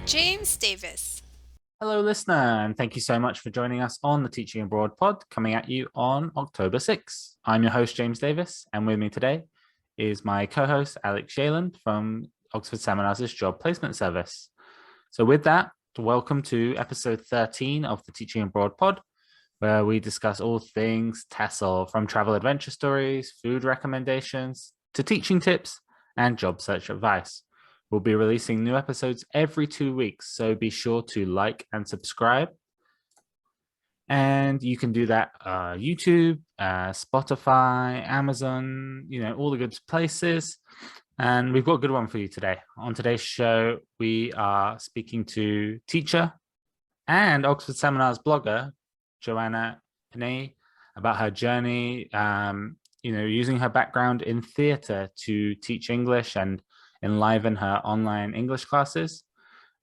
James Davis. Hello, listener, and thank you so much for joining us on the Teaching Abroad pod coming at you on October 6th. I'm your host, James Davis, and with me today is my co-host, Alex Shayland from Oxford Seminars' Job Placement Service. So with that, welcome to episode 13 of the Teaching Abroad pod, where we discuss all things TESOL, from travel adventure stories, food recommendations, to teaching tips and job search advice. We'll be releasing new episodes every 2 weeks, so be sure to like and subscribe. And you can do that YouTube, Spotify, Amazon, all the good places. And we've got a good one for you today. On today's show, we are speaking to teacher and Oxford Seminars blogger, Joanna Panayi, about her journey, using her background in theatre to teach English and enliven her online English classes.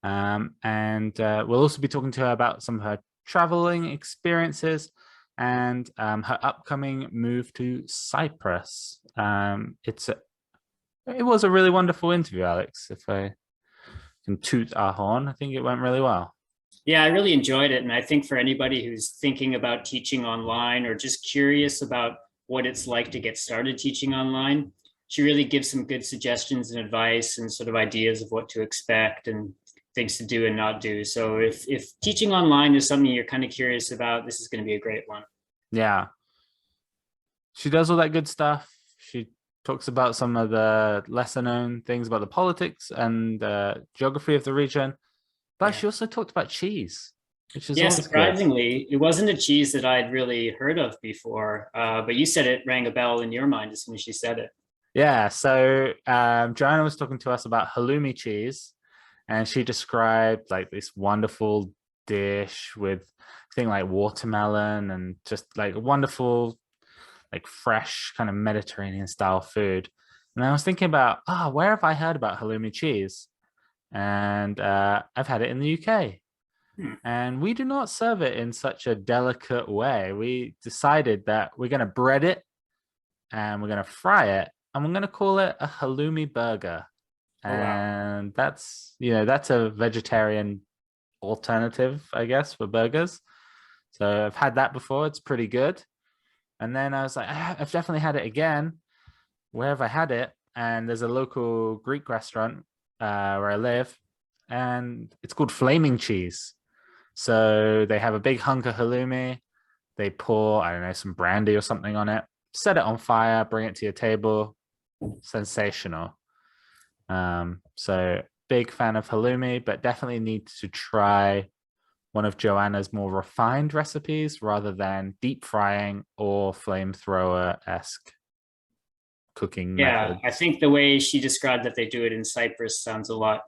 And we'll also be talking to her about some of her traveling experiences and her upcoming move to Cyprus. It was a really wonderful interview, Alex. If I can toot our horn, I think it went really well. Yeah, I really enjoyed it. And I think for anybody who's thinking about teaching online or just curious about what it's like to get started teaching online, she really gives some good suggestions and advice and sort of ideas of what to expect and things to do and not do. So if teaching online is something you're kind of curious about, this is going to be a great one. Yeah. She does all that good stuff. She talks about some of the lesser known things about the politics and geography of the region. But she also talked about cheese, which is surprisingly, it wasn't a cheese that I'd really heard of before. But you said it rang a bell in your mind as soon as she said it. Yeah, so Joanna was talking to us about halloumi cheese, and she described like this wonderful dish with, I think, like watermelon and just like a wonderful, like fresh kind of Mediterranean style food. And I was thinking about, where have I heard about halloumi cheese? And I've had it in the UK. And we do not serve it in such a delicate way. We decided that we're going to bread it and we're going to fry it. And we're going to call it a halloumi burger. And that's a vegetarian alternative, I guess, for burgers. So I've had that before. It's pretty good. And then I was like, I've definitely had it again. Where have I had it? And there's a local Greek restaurant where I live, and it's called Flaming Cheese. So they have a big hunk of halloumi. They pour, I don't know, some brandy or something on it, set it on fire, bring it to your table. Sensational. So big fan of halloumi, but definitely need to try one of Joanna's more refined recipes rather than deep frying or flamethrower-esque cooking methods. I think the way she described that they do it in Cyprus sounds a lot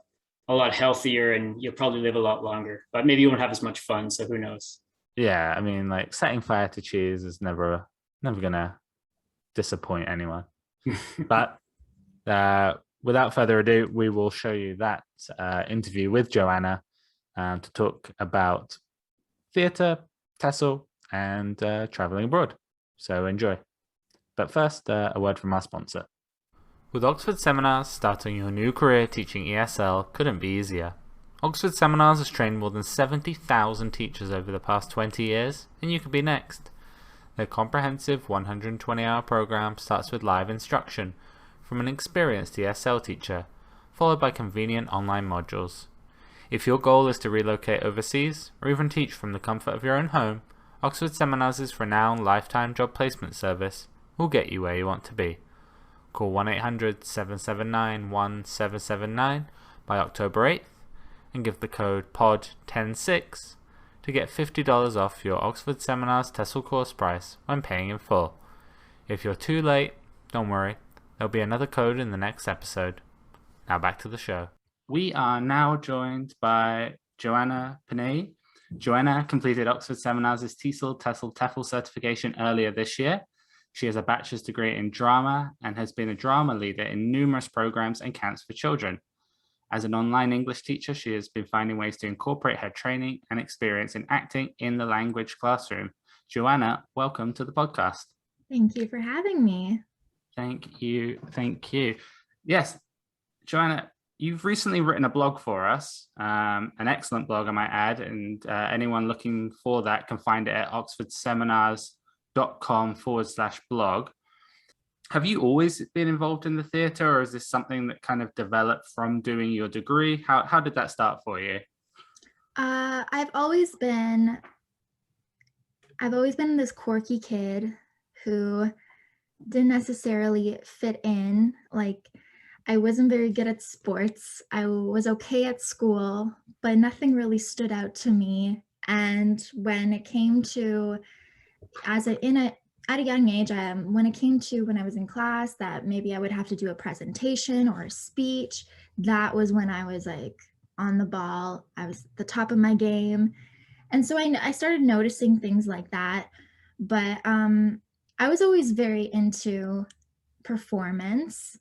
healthier, and you'll probably live a lot longer, but maybe you won't have as much fun, so who knows. Yeah, I mean, like, setting fire to cheese is never gonna disappoint anyone. But without further ado, we will show you that interview with Joanna to talk about theatre, TESOL, and traveling abroad. So enjoy. But first, a word from our sponsor. With Oxford Seminars, starting your new career teaching ESL couldn't be easier. Oxford Seminars has trained more than 70,000 teachers over the past 20 years, and you could be next. Their comprehensive 120-hour program starts with live instruction from an experienced ESL teacher, followed by convenient online modules. If your goal is to relocate overseas, or even teach from the comfort of your own home, Oxford Seminars' renowned lifetime job placement service will get you where you want to be. Call 1-800-779-1779 by October 8th and give the code POD106 to get $50 off your Oxford Seminars TESOL course price when paying in full. If you're too late, don't worry, there'll be another code in the next episode. Now back to the show. We are now joined by Joanna Panayi. Joanna completed Oxford Seminars' TESOL, TEFL certification earlier this year. She has a bachelor's degree in drama and has been a drama leader in numerous programs and camps for children. As an online English teacher, she has been finding ways to incorporate her training and experience in acting in the language classroom. Joanna, welcome to the podcast. Thank you for having me. Thank you. Yes, Joanna, you've recently written a blog for us, an excellent blog, I might add, and anyone looking for that can find it at oxfordseminars.com/blog. Have you always been involved in the theatre, or is this something that kind of developed from doing your degree? How did that start for you? I've always been this quirky kid who didn't necessarily fit in. Like, I wasn't very good at sports. I was okay at school, but nothing really stood out to me. And when it came to at a young age, when it came to when I was in class, that maybe I would have to do a presentation or a speech, that was when I was like on the ball. I was at the top of my game. And so I started noticing things like that. But I was always very into performance,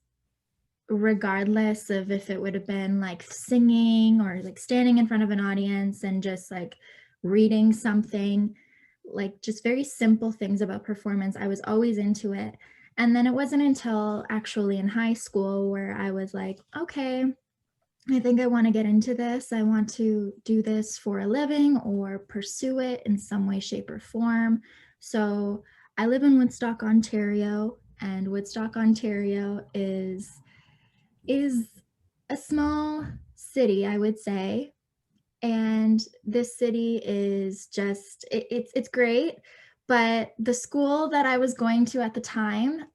regardless of if it would have been like singing or like standing in front of an audience and just like reading something, like just very simple things about performance. I was always into it. And then it wasn't until actually in high school where I was like, okay, I think I want to get into this. I want to do this for a living or pursue it in some way, shape, or form. So I live in Woodstock, Ontario, and Woodstock, Ontario is a small city, I would say. And this city is just it's great, but the school that I was going to at the time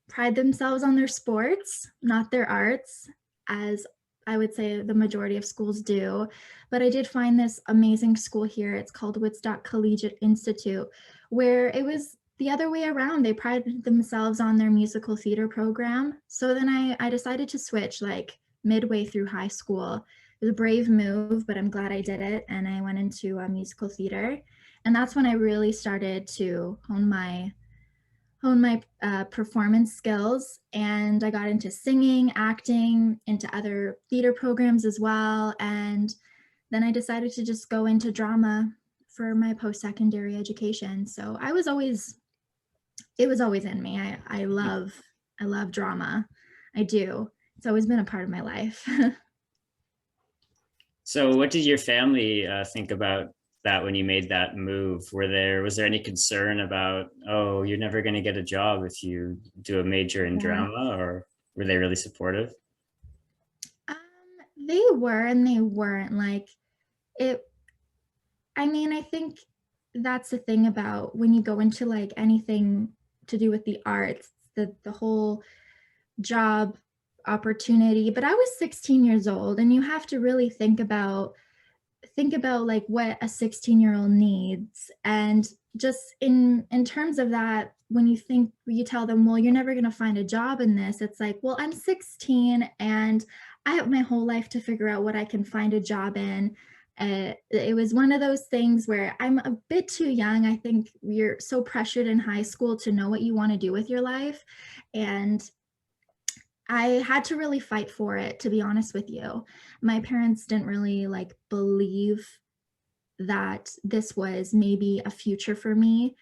pride themselves on their sports, not their arts, as I would say the majority of schools do. But I did find this amazing school here. It's called Woodstock Collegiate Institute, where it was the other way around. They prided themselves on their musical theater program. So then I decided to switch like midway through high school. It was a brave move, but I'm glad I did it. And I went into musical theater. And that's when I really started to hone my performance skills, and I got into singing, acting, into other theater programs as well. And then I decided to just go into drama for my post-secondary education. So it was always in me. I love drama. I do. It's always been a part of my life. So what did your family think about that when you made that move? Was there any concern about, oh, you're never going to get a job if you do a major in Yeah. drama, or were they really supportive? Um, they were and they weren't. Like, it, I mean, I think that's the thing about when you go into like anything to do with the arts, the whole job opportunity. But I was 16 years old, and you have to really think about like what a 16-year-old needs. And just in terms of that, when you tell them, well, you're never going to find a job in this, it's like, well, I'm 16 and I have my whole life to figure out what I can find a job in. It was one of those things where I'm a bit too young. I think you're so pressured in high school to know what you want to do with your life. And I had to really fight for it, to be honest with you. My parents didn't really like believe that this was maybe a future for me,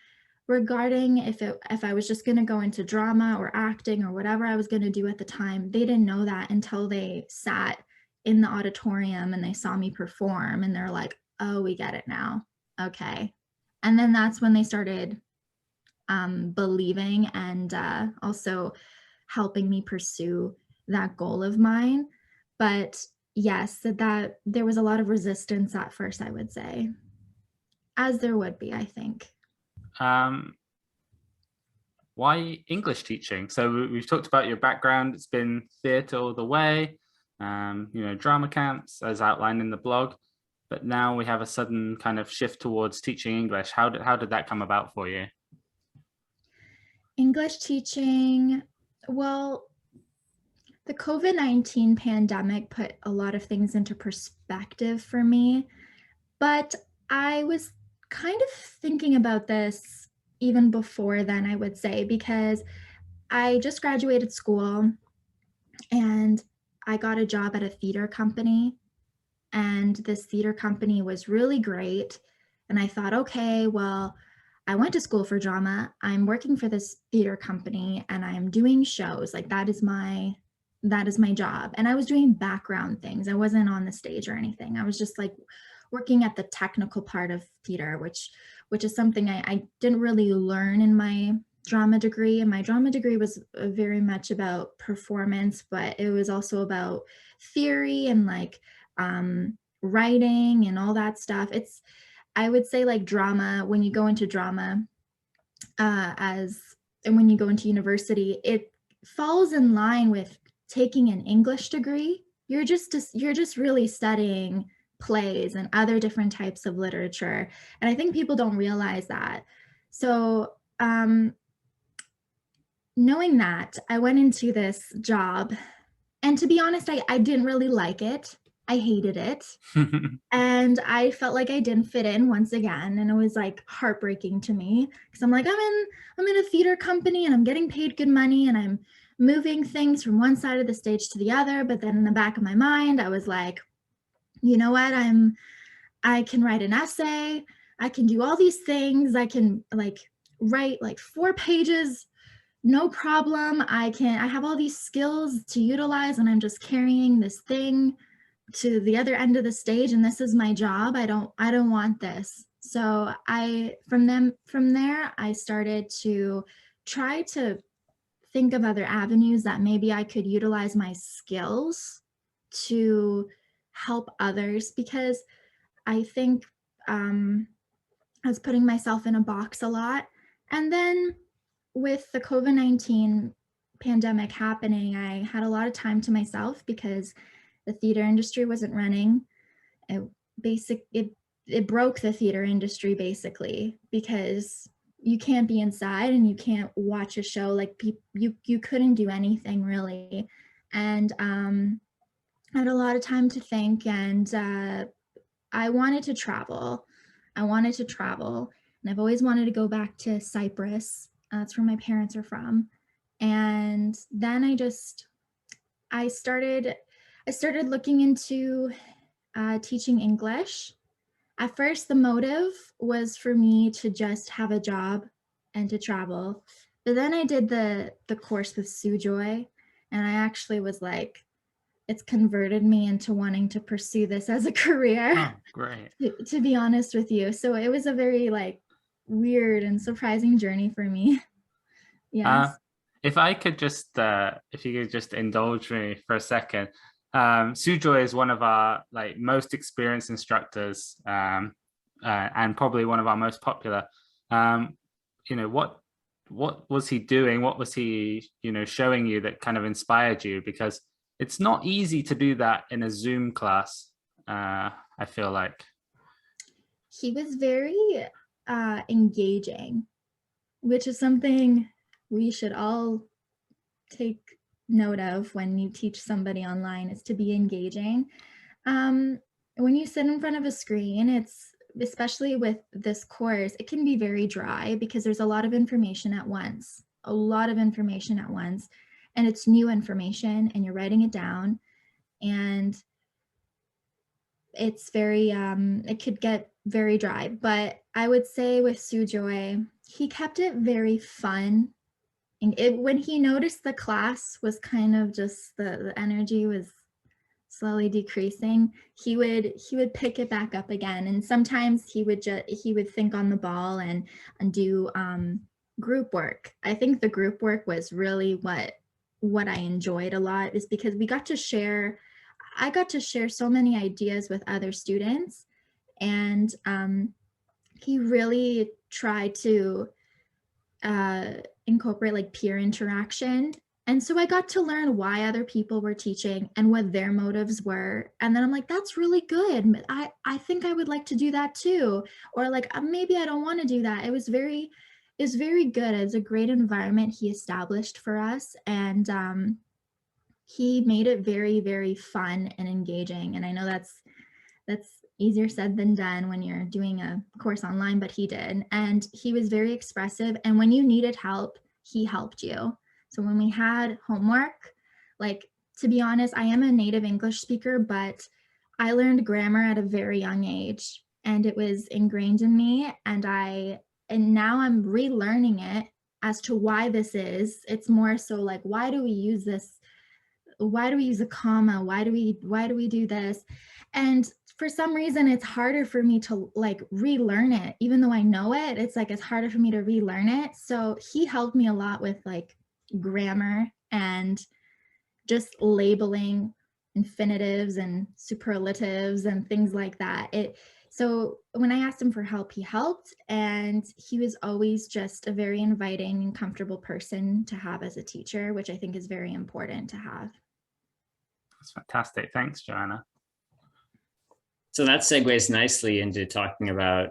regarding if I was just going to go into drama or acting or whatever I was going to do at the time. They didn't know that until they sat in the auditorium and they saw me perform, and they're like, "Oh, we get it now. Okay." And then that's when they started believing, and also helping me pursue that goal of mine. But yes, that there was a lot of resistance at first, I would say, as there would be, I think. Um, why English teaching? So we've talked about your background. It's been theatre all the way, drama camps as outlined in the blog. But now we have a sudden kind of shift towards teaching English. How did that come about for you? English teaching, well, the COVID-19 pandemic put a lot of things into perspective for me, but I was kind of thinking about this even before then, I would say, because I just graduated school and I got a job at a theater company, and this theater company was really great. And I thought, okay, well, I went to school for drama. I'm working for this theater company and I'm doing shows. Like, that is my that is my job. And I was doing background things. I wasn't on the stage or anything. I was just like working at the technical part of theater, which is something I didn't really learn in my drama degree. And my drama degree was very much about performance, but it was also about theory and like writing and all that stuff. It's, I would say, like drama, when you go into drama, as and when you go into university, it falls in line with taking an English degree. You're just really studying plays and other different types of literature, and I think people don't realize that. So knowing that, I went into this job, and to be honest, I didn't really like it. I hated it. And I felt like I didn't fit in once again, and it was like heartbreaking to me because I'm like, I'm in a theater company and I'm getting paid good money and I'm moving things from one side of the stage to the other, but then in the back of my mind I was like, you know what, I can write an essay, I can do all these things, I can like write like 4 pages, no problem. I have all these skills to utilize, and I'm just carrying this thing to the other end of the stage, and this is my job. I don't want this. So from there I started to try to think of other avenues that maybe I could utilize my skills to help others, because I think I was putting myself in a box a lot. And then with the COVID-19 pandemic happening, I had a lot of time to myself because the theater industry wasn't running. It it broke the theater industry basically, because you can't be inside and you can't watch a show. Like you couldn't do anything really. And I had a lot of time to think, and I wanted to travel. I wanted to travel, and I've always wanted to go back to Cyprus. That's where my parents are from. And then I started I started looking into teaching English. At first, the motive was for me to just have a job and to travel. But then I did the course with Sue Joy, and I actually was like, it's converted me into wanting to pursue this as a career. Oh, great. To be honest with you. So it was a very like weird and surprising journey for me. Uh, Yes. if I could just, if you could just indulge me for a second, Sujoy is one of our like most experienced instructors, and probably one of our most popular. You know, what was he doing? What was he, showing you that kind of inspired you? Because it's not easy to do that in a Zoom class. I feel like. He was very engaging, which is something we should all take note of when you teach somebody online, is to be engaging. When you sit in front of a screen, it's, especially with this course, it can be very dry because there's a lot of information at once, and it's new information and you're writing it down, and it's very it could get very dry. But I would say with Sujoy, he kept it very fun. And when he noticed the class was kind of just the energy was slowly decreasing, he would pick it back up again. And sometimes he would think on the ball and do group work. I think the group work was really what I enjoyed a lot, is because I got to share so many ideas with other students, and he really tried to incorporate like peer interaction. And so I got to learn why other people were teaching and what their motives were. And then I'm like, that's really good. I think I would like to do that too. Or like, maybe I don't want to do that. It was very good. It was a great environment he established for us. And he made it very, very fun and engaging. And I know that's easier said than done when you're doing a course online, but he did. And he was very expressive. And when you needed help, he helped you. So when we had homework, like, to be honest, I am a native English speaker, but I learned grammar at a very young age, and it was ingrained in me. And now I'm relearning it as to why this is. It's more so like, why do we use this why do we use a comma? Why do we do this? And for some reason, it's harder for me to like relearn it. Even though I know it, it's like it's harder for me to relearn it. So he helped me a lot with like grammar and just labeling infinitives and superlatives and things like that. So when I asked him for help, he helped, and he was always just a very inviting and comfortable person to have as a teacher, which I think is very important to have. That's fantastic. Thanks, Joanna. So that segues nicely into talking about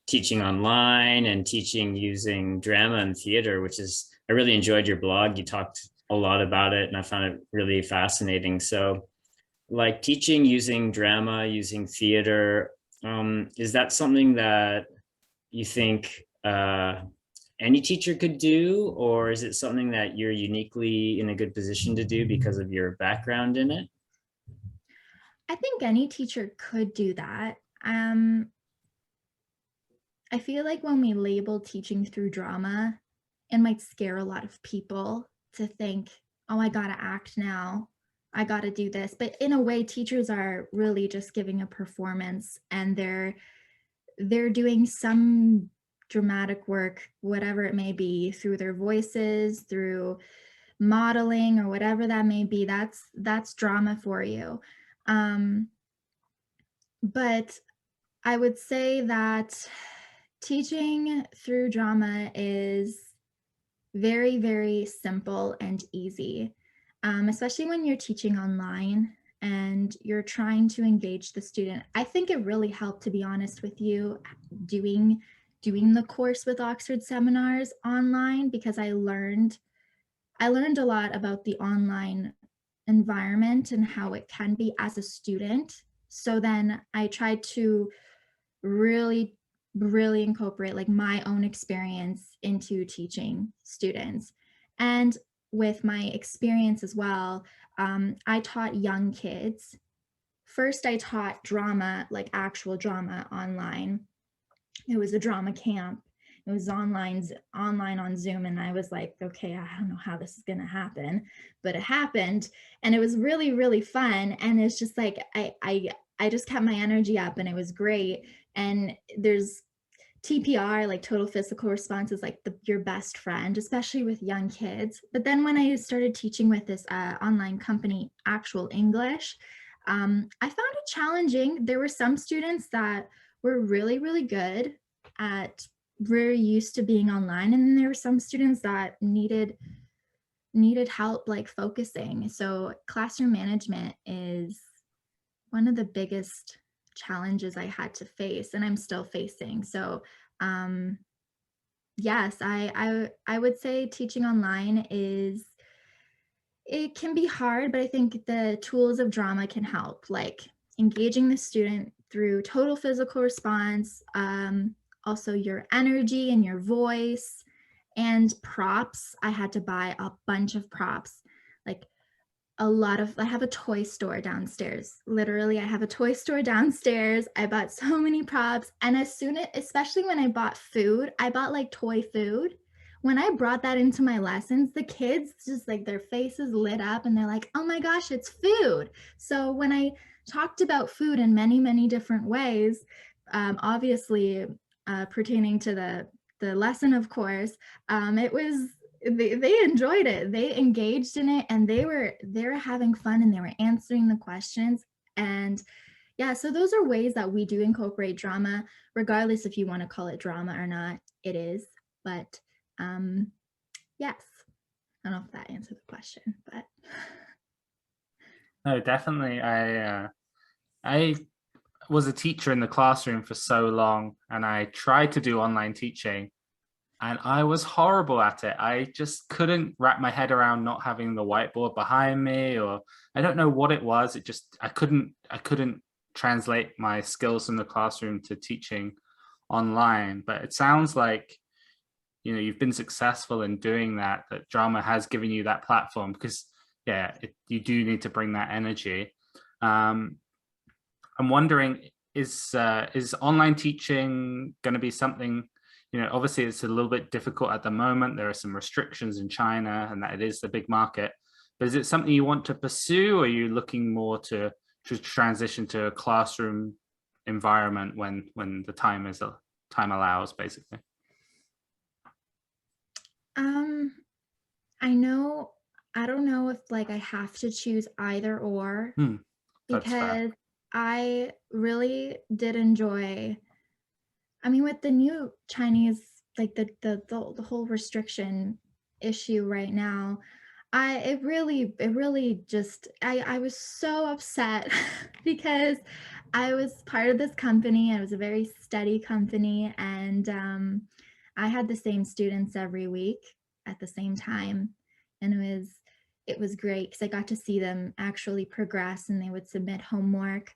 teaching online and teaching using drama and theater, which is, I really enjoyed your blog. You talked a lot about it and I found it really fascinating. So like teaching using drama, using theater, is that something that you think any teacher could do, or is it something that you're uniquely in a good position to do because of your background in it? I think any teacher could do that. I feel like when we label teaching through drama, it might scare a lot of people to think, oh, I gotta act now. I gotta do this. But in a way, teachers are really just giving a performance, and they're doing some dramatic work, whatever it may be, through their voices, through modeling or whatever that may be. That's drama for you. But I would say that teaching through drama is very, very simple and easy, especially when you're teaching online and you're trying to engage the student. I think it really helped, to be honest with you, doing the course with Oxford Seminars online, because I learned a lot about the online environment and how it can be as a student. So then I tried to really incorporate like my own experience into teaching students. And with my experience as well, I taught young kids. First, I taught drama, like actual drama, online. It was a drama camp. It was online on Zoom, and I was like, okay, I don't know how this is going to happen, but it happened, and it was really, really fun. And it's just like I just kept my energy up, and it was great. And there's TPR, like total physical response, is like your best friend, especially with young kids. But then when I started teaching with this online company, Actual English, I found it challenging. There were some students that were really, really good at, were used to being online, and then there were some students that needed help like focusing. So classroom management is one of the biggest challenges I had to face, and I'm still facing. So yes, I would say teaching online is, it can be hard, but I think the tools of drama can help, like engaging the student through total physical response, also your energy and your voice, and props. I had to buy a bunch of props, like I have a toy store downstairs. Literally, I have a toy store downstairs. I bought so many props. And especially when I bought food, I bought like toy food. When I brought that into my lessons, the kids just like their faces lit up and they're like, oh my gosh, it's food. So when I talked about food in many, many different ways, obviously pertaining to the lesson, of course, it was, they enjoyed it, they engaged in it, and they were having fun, and they were answering the questions. And yeah, so those are ways that we do incorporate drama, regardless if you want to call it drama or not. It is. But yes, I don't know if that answered the question, but No, definitely. I was a teacher in the classroom for so long, and I tried to do online teaching, and I was horrible at it. I just couldn't wrap my head around not having the whiteboard behind me, or I don't know what it was. It just, I couldn't translate my skills from the classroom to teaching online. But it sounds like, you know, you've been successful in doing that, that drama has given you that platform, because yeah, you do need to bring that energy. I'm wondering, is online teaching going to be something, you know, obviously it's a little bit difficult at the moment. There are some restrictions in China, and that it is the big market. But is it something you want to pursue, or are you looking more to transition to a classroom environment when the time allows, basically? Um, I know, I don't know if like I have to choose either or, Hmm, that's fair. because I really did enjoy, I mean, with the new Chinese, like the whole restriction issue right now, it really just I was so upset because I was part of this company. I was a very steady company, and I had the same students every week at the same time, and it was great because I got to see them actually progress, and they would submit homework,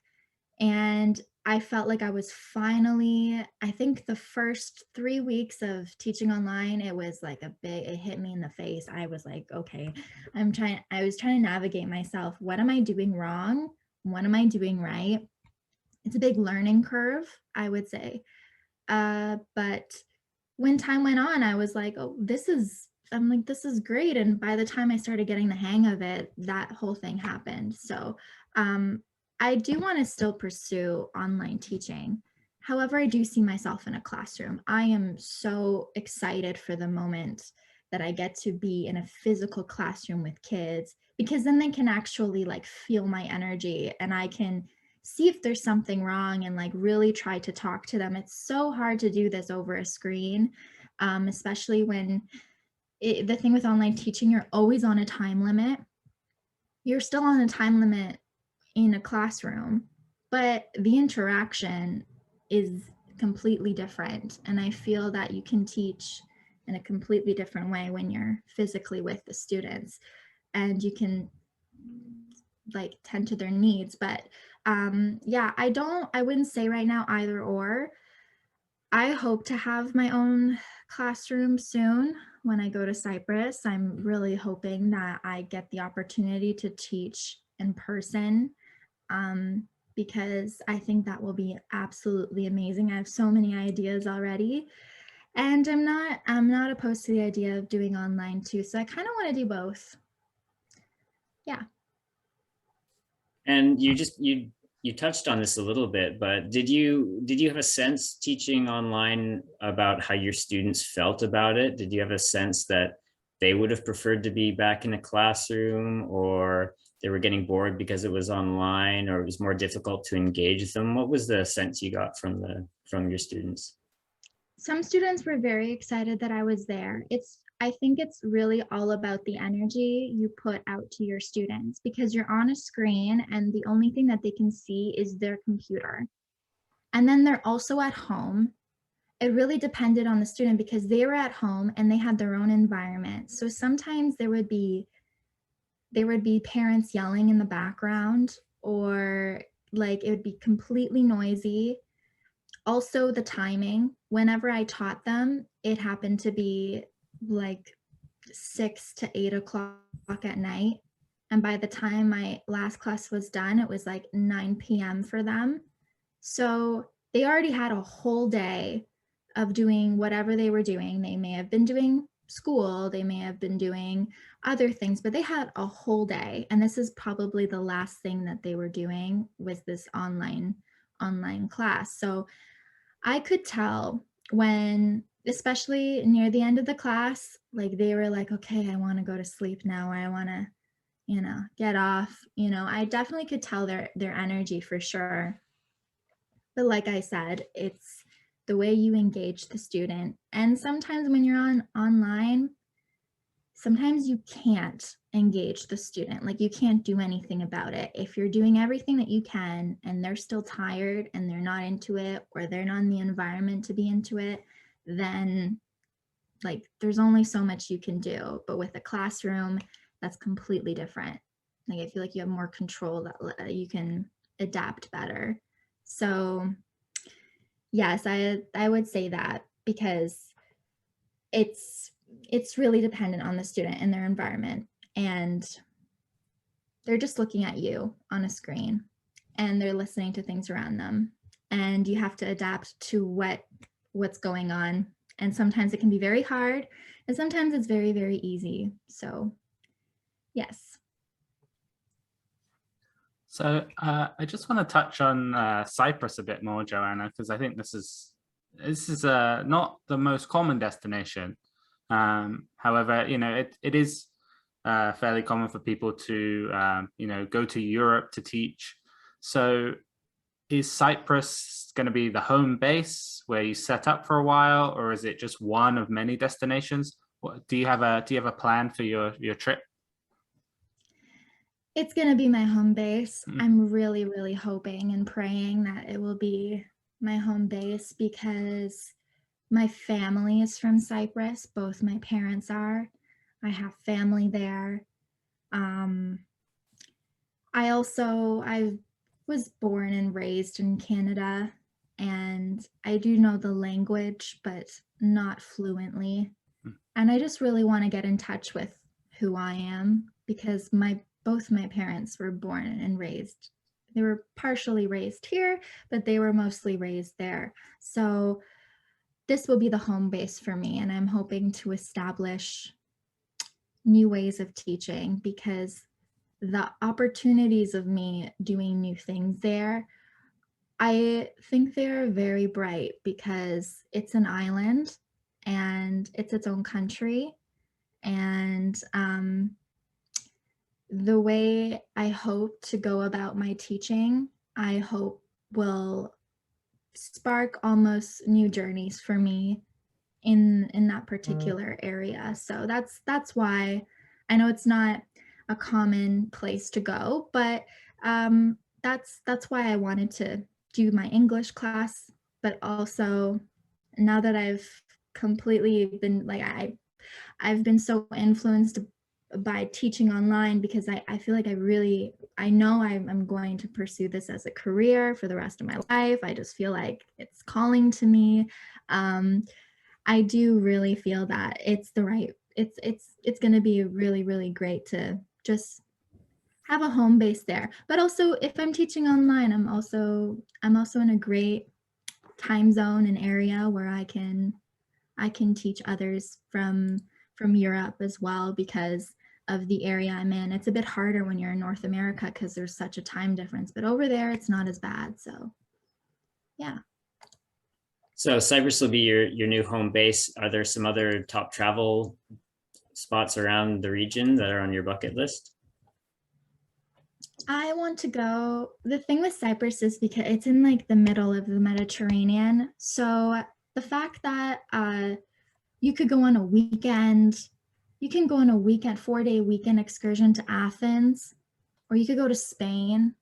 and I felt like I was finally, I think the first 3 weeks of teaching online, it was like it hit me in the face. I was like, okay, I was trying to navigate myself. What am I doing wrong? What am I doing right? It's a big learning curve, I would say. But when time went on, I was like, oh, I'm like, this is great. And by the time I started getting the hang of it, that whole thing happened. So um, I do want to still pursue online teaching. However, I do see myself in a classroom. I am so excited for the moment that I get to be in a physical classroom with kids, because then they can actually like feel my energy, and I can see if there's something wrong and like really try to talk to them. It's so hard to do this over a screen, especially when the thing with online teaching, you're always on a time limit. You're still on a time limit in a classroom, but the interaction is completely different. And I feel that you can teach in a completely different way when you're physically with the students, and you can like tend to their needs. But yeah, I wouldn't say right now either or. I hope to have my own classroom soon when I go to Cyprus. I'm really hoping that I get the opportunity to teach in person, because I think that will be absolutely amazing. I have so many ideas already, and I'm not opposed to the idea of doing online too. So I kind of want to do both. Yeah. And you touched on this a little bit, but did you have a sense teaching online about how your students felt about it? Did you have a sense that they would have preferred to be back in a classroom, or they were getting bored because it was online, or it was more difficult to engage them? What was the sense you got from your students? Some students were very excited that I was there. I think it's really all about the energy you put out to your students, because you're on a screen and the only thing that they can see is their computer. And then they're also at home. It really depended on the student because they were at home and they had their own environment. So sometimes there would be parents yelling in the background, or like it would be completely noisy. Also the timing, whenever I taught them, it happened to be like 6 to 8 o'clock at night, and by the time my last class was done, it was like 9 p.m. for them. So they already had a whole day of doing whatever they were doing. They may have been doing school, they may have been doing other things, but they had a whole day, and this is probably the last thing that they were doing was this online class. So I could tell when, especially near the end of the class, like they were like, okay, I want to go to sleep now, or I want to, get off. I definitely could tell their energy for sure. But like I said, it's the way you engage the student. And sometimes when you're online, sometimes you can't engage the student. Like you can't do anything about it. If you're doing everything that you can and they're still tired and they're not into it, or they're not in the environment to be into it, then like there's only so much you can do. But with a classroom, that's completely different. Like I feel like you have more control, that you can adapt better. So yes, I would say that, because it's it's really dependent on the student and their environment, and they're just looking at you on a screen, and they're listening to things around them, and you have to adapt to what's going on. And sometimes it can be very hard, and sometimes it's very, very easy. So yes. I just want to touch on Cyprus a bit more, Joanna, because I think this is not the most common destination. However, it is fairly common for people to go to Europe to teach. So is Cyprus going to be the home base where you set up for a while, or is it just one of many destinations? Do you have a plan for your trip? It's going to be my home base. Mm. I'm really, really hoping and praying that it will be my home base because my family is from Cyprus. Both my parents are. I have family there. I was born and raised in Canada, and I do know the language, but not fluently. And I just really want to get in touch with who I am because both my parents were born and raised. They were partially raised here, but they were mostly raised there. So this will be the home base for me, and I'm hoping to establish new ways of teaching because the opportunities of me doing new things there, I think they're very bright because it's an island and it's its own country. And the way I hope to go about my teaching, I hope will spark almost new journeys for me in that particular area. So that's why I know it's not a common place to go, but that's why I wanted to do my English class. But also now that I've completely been like I've been so influenced by teaching online because I feel like I know I'm going to pursue this as a career for the rest of my life. I just feel like it's calling to me. I do really feel that it's going to be really, really great to just have a home base there. But also if I'm teaching online, I'm also in a great time zone and area where I can teach others from Europe as well because of the area I'm in. It's a bit harder when you're in North America because there's such a time difference, but over there it's not as bad. So yeah. So Cyprus will be your new home base. Are there some other top travel spots around the region that are on your bucket list? I want to go. The thing with Cyprus is because it's in like the middle of the Mediterranean. So the fact that you could go on a weekend, you can go on a 4-day weekend excursion to Athens, or you could go to Spain.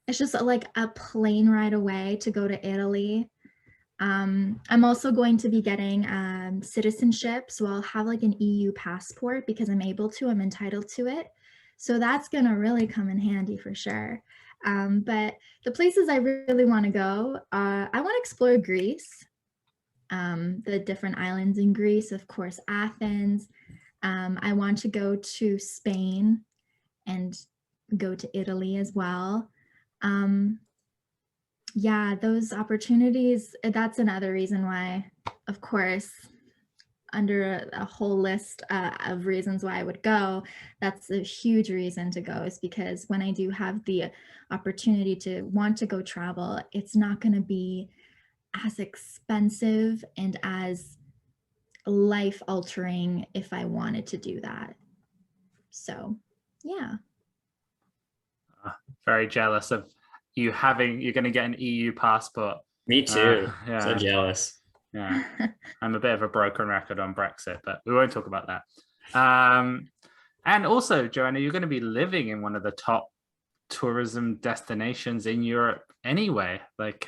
It's just like a plane ride away to go to Italy. I'm also going to be getting citizenship, so I'll have like an EU passport because I'm entitled to it. So that's gonna really come in handy for sure. But the places I really want to go, I want to explore Greece, the different islands in Greece, of course, Athens. I want to go to Spain and go to Italy as well. Yeah, those opportunities, that's another reason why, of course, under a whole list of reasons why I would go, that's a huge reason to go is because when I do have the opportunity to want to go travel, it's not going to be as expensive and as life altering if I wanted to do that. So, yeah. Very jealous of you're going to get an EU passport. Me too. Yeah. So jealous. Yeah. I'm a bit of a broken record on Brexit, but we won't talk about that. And also, Joanna, you're going to be living in one of the top tourism destinations in Europe anyway. Like,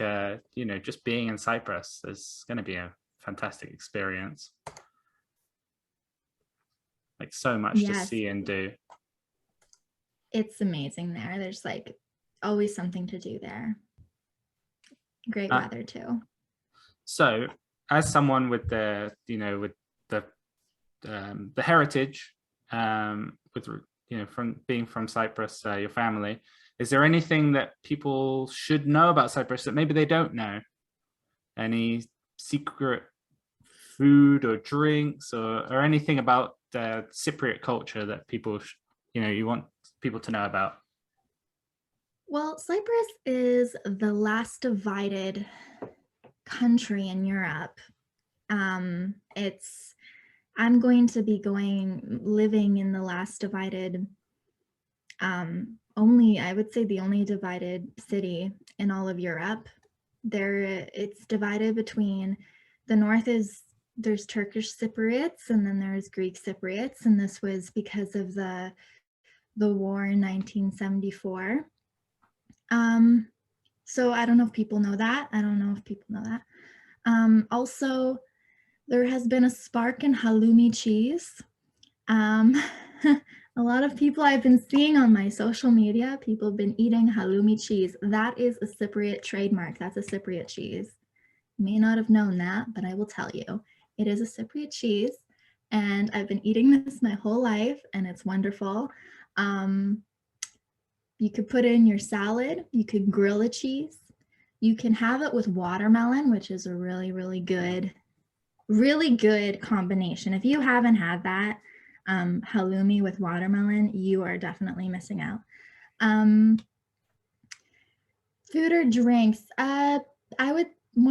just being in Cyprus is going to be a fantastic experience. Like so much to see and do. It's amazing there. There's like always something to do there. Great weather too. So, as someone with the heritage, from being from Cyprus, your family, is there anything that people should know about Cyprus that maybe they don't know? Any secret food or drinks or anything about the Cypriot culture that people, you want people to know about? Well, Cyprus is the last divided country in Europe. It's I'm going to be living in the last divided, only, I would say the only divided city in all of Europe. It's divided between the north there's Turkish Cypriots and then there's Greek Cypriots, and this was because of the war in 1974. So I don't know if people know that. Also, there has been a spark in halloumi cheese. Um, a lot of people I've been seeing on my social media, people have been eating halloumi cheese. That is a Cypriot trademark. That's a Cypriot cheese. You may not have known that, but I will tell you. It is a Cypriot cheese, and I've been eating this my whole life, and it's wonderful. You could put it in your salad. You could grill the cheese. You can have it with watermelon, which is a really, really good combination. If you haven't had that, halloumi with watermelon, you are definitely missing out. Food or drinks? One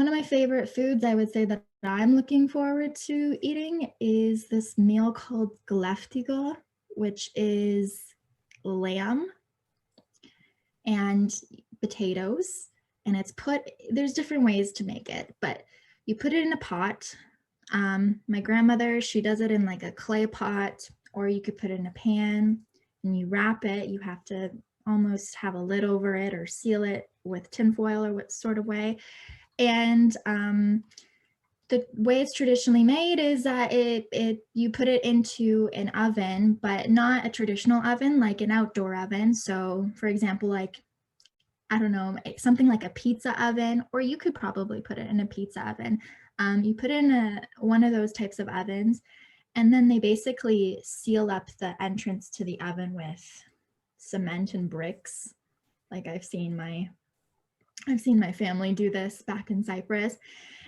of my favorite foods I would say that I'm looking forward to eating is this meal called gleftigo, which is lamb and potatoes, and there's different ways to make it, but you put it in a pot. My grandmother, she does it in like a clay pot, or you could put it in a pan and you wrap it. You have to almost have a lid over it or seal it with tinfoil or what sort of way. And the way it's traditionally made is that you put it into an oven, but not a traditional oven, like an outdoor oven. So for example, like, I don't know, something like a pizza oven, or you could probably put it in a pizza oven. You put it in one of those types of ovens, and then they basically seal up the entrance to the oven with cement and bricks. Like I've seen my family do this back in Cyprus,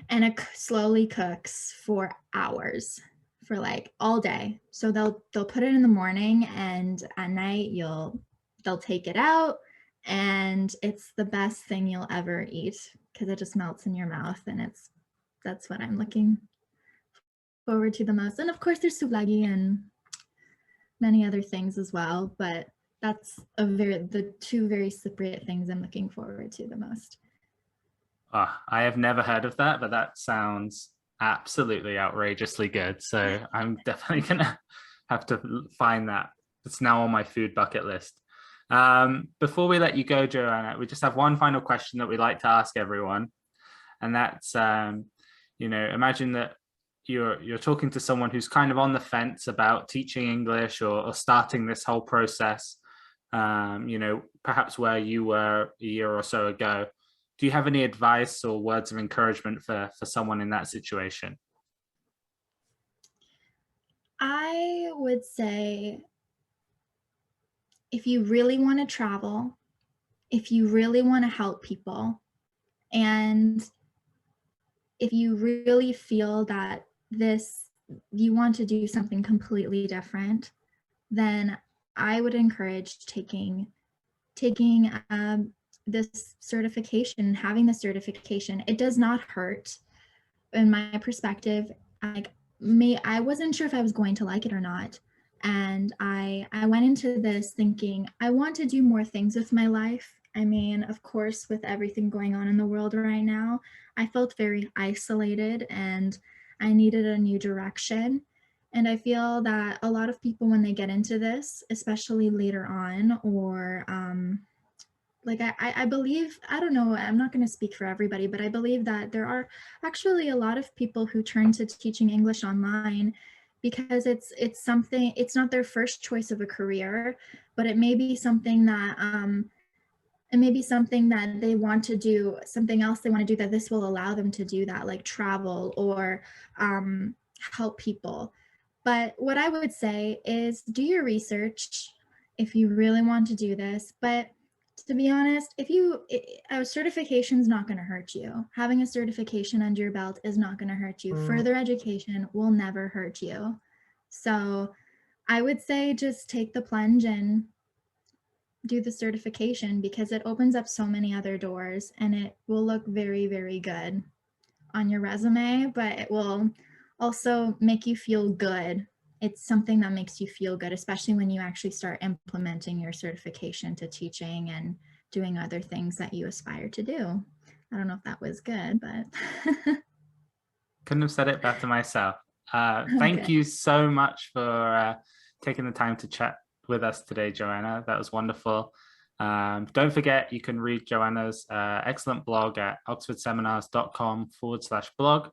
and it slowly cooks for hours, for like all day. So they'll put it in the morning, and at night they'll take it out, and it's the best thing you'll ever eat because it just melts in your mouth, and that's what I'm looking forward to the most. And of course there's souvlaki and many other things as well, but that's the two very Cypriot things I'm looking forward to the most. I have never heard of that, but that sounds absolutely outrageously good. So I'm definitely gonna have to find that. It's now on my food bucket list. Before we let you go, Joanna, we just have one final question that we like to ask everyone, and that's, imagine that you're talking to someone who's kind of on the fence about teaching English or starting this whole process. Perhaps where you were a year or so ago. Do you have any advice or words of encouragement for someone in that situation? I would say, if you really want to travel, if you really want to help people, and if you really feel that you want to do something completely different, then I would encourage taking this certification, having the certification. It does not hurt. In my perspective, I wasn't sure if I was going to like it or not. And I went into this thinking, I want to do more things with my life. I mean, of course, with everything going on in the world right now, I felt very isolated and I needed a new direction. And I feel that a lot of people, when they get into this, especially later on, or like I believe, I don't know, I'm not going to speak for everybody, but I believe that there are actually a lot of people who turn to teaching English online because it's not their first choice of a career, but it may be something that they want to do, something else they want to do that this will allow them to do, that like travel or help people. But what I would say is do your research if you really want to do this. But to be honest, a certification is not going to hurt you. Having a certification under your belt is not going to hurt you. Further education will never hurt you. So I would say just take the plunge and do the certification, because it opens up so many other doors and it will look very, very good on your resume, but it will also make you feel good. It's something that makes you feel good, especially when you actually start implementing your certification to teaching and doing other things that you aspire to do. I don't know if that was good, but Couldn't have said it better myself. Thank you so much for taking the time to chat with us today, Joanna. That was wonderful. Don't forget, you can read Joanna's excellent blog at oxfordseminars.com/blog.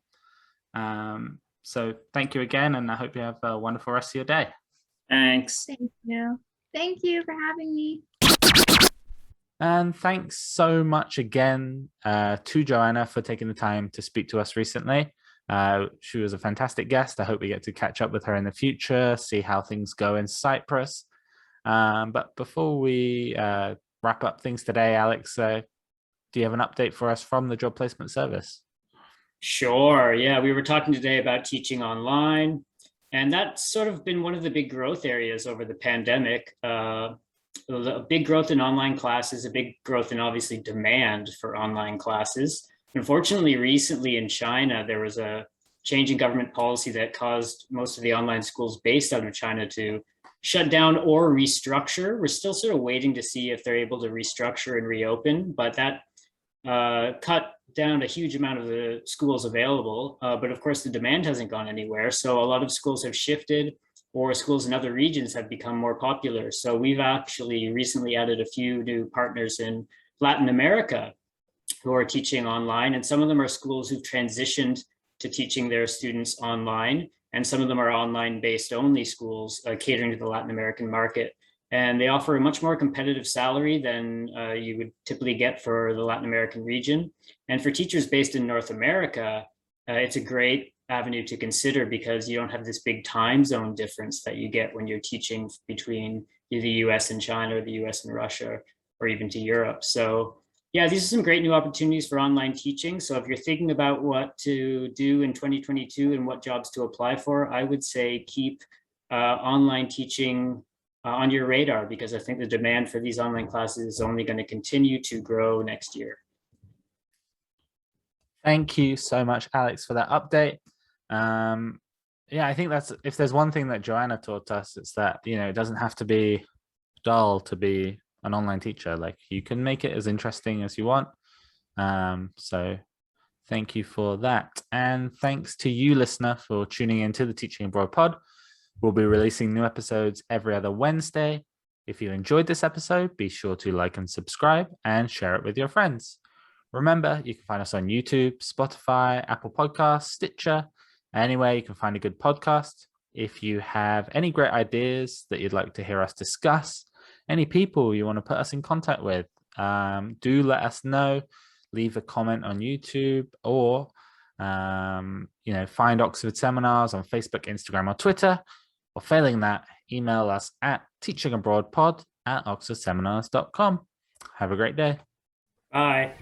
So thank you again, and I hope you have a wonderful rest of your day. Thanks. thank you. Thank you for having me. And thanks so much again to Joanna for taking the time to speak to us recently. She was a fantastic guest. I hope we get to catch up with her in the future, see how things go in Cyprus. But before we wrap up things today, Alex, do you have an update for us from the Job Placement Service? Sure. Yeah, we were talking today about teaching online, and that's sort of been one of the big growth areas over the pandemic. A big growth in online classes, a big growth in obviously demand for online classes. Unfortunately, recently in China, there was a change in government policy that caused most of the online schools based out of China to shut down or restructure. We're still sort of waiting to see if they're able to restructure and reopen, but that cut down a huge amount of the schools available. But of course, the demand hasn't gone anywhere. So a lot of schools have shifted, or schools in other regions have become more popular. So we've actually recently added a few new partners in Latin America who are teaching online. And some of them are schools who've transitioned to teaching their students online. And some of them are online based only schools catering to the Latin American market. And they offer a much more competitive salary than you would typically get for the Latin American region. And for teachers based in North America, it's a great avenue to consider because you don't have this big time zone difference that you get when you're teaching between the US and China, or the US and Russia, or even to Europe. So yeah, these are some great new opportunities for online teaching. So if you're thinking about what to do in 2022 and what jobs to apply for, I would say keep online teaching on your radar, because I think the demand for these online classes is only going to continue to grow next year. Thank you so much, Alex, for that update. Yeah, I think that's, if there's one thing that Joanna taught us, it's that, it doesn't have to be dull to be an online teacher. Like, you can make it as interesting as you want. So thank you for that. And thanks to you, listener, for tuning into the Teaching Abroad pod. We'll be releasing new episodes every other Wednesday. If you enjoyed this episode, be sure to like and subscribe and share it with your friends. Remember, you can find us on YouTube, Spotify, Apple Podcasts, Stitcher, anywhere you can find a good podcast. If you have any great ideas that you'd like to hear us discuss, any people you want to put us in contact with, do let us know. Leave a comment on YouTube, or find Oxford Seminars on Facebook, Instagram, or Twitter. Or failing that, email us at teachingabroadpod@oxfordseminars.com. Have a great day. Bye.